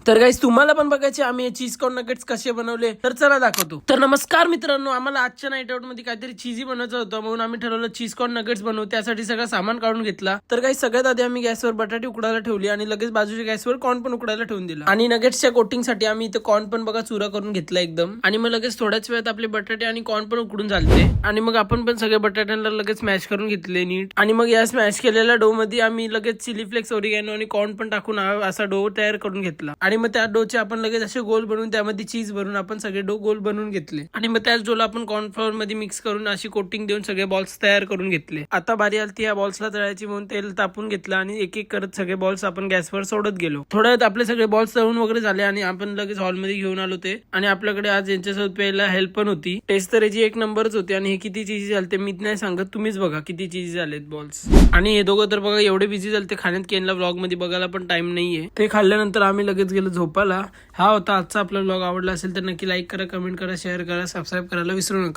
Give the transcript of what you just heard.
तर गाईस तुम्हाला पण बघायचे आम्ही हे चीज कॉर्न नगेट्स कसे बनवले, तर चला दाखवतो. तर नमस्कार मित्रांनो, आम्हाला आजच्या नाईट आउट मध्ये काहीतरी चीजी बनवायचं होतं, म्हणून आम्ही ठरवलं चीज कॉर्न नगेट्स बनवू. त्यासाठी सगळं सामान काढून घेतला. तर गाईस सगळ्यात आधी आम्ही गॅसवर बटाटे उकडायला ठेवली आणि लगेच बाजूच्या गॅसवर कॉर्न पण उकडायला ठेवून दिला. आणि नगेट्सच्या कोटिंग साठी आम्ही इथे कॉर्न पण बघा चुरा करून घेतला एकदम. आणि मग लगेच थोड्याच वेळात आपले बटाटे आणि कॉर्न पण उकडून झालते. आणि मग आपण पण सगळे बटाट्यांना लगेच स्मॅश करून घेतले नीट. आणि मग या स्मॅश केलेल्या डो मध्ये आम्ही लगेच चिली फ्लेक्स, ओरिगॅनो आणि कॉर्न पण टाकून असा डो तयार करून घेतला. आणि मग त्या डोचे आपण लगेच असे गोल बनवून त्यामध्ये चीज भरून आपण सगळे डो गोल बनवून घेतले. आणि मग त्याच डोला आपण कॉर्नफ्लोअर मध्ये मिक्स करून अशी कोटिंग देऊन सगळे बॉल्स तयार करून घेतले. आता बारी आली या बॉल्सला तळायची, म्हणून तेल तापून घेतलं आणि एक एक करत सगळे बॉल्स आपण गॅसवर सोडत गेलो. थोड्या वेळात आपले सगळे बॉल्स तळून वगैरे झाले आणि आपण लगेच हॉलमध्ये घेऊन आलो ते. आणि आपल्याकडे आज यांच्यासोबत प्यायला हेल्प पण होती. टेस्ट तर याची एक नंबरच होती. आणि हे किती चीजी झाले मी नाही सांगत, तुम्हीच बघा किती चीजी झालेत बॉल्स. आणि हे दोघं तर बघा एवढे बिझी झाले ते खाण्यात की यांना व्लॉग मध्ये बघायला पण टाइम नाहीये. ते खाल्ल्यानंतर आम्ही लगेच गेलो झोपायला. हा होता आजचा आपला व्लॉग. आवडला असेल तर नक्की लाईक करा, कमेंट करा, शेअर करा, सबस्क्राईब करायला विसरू नका.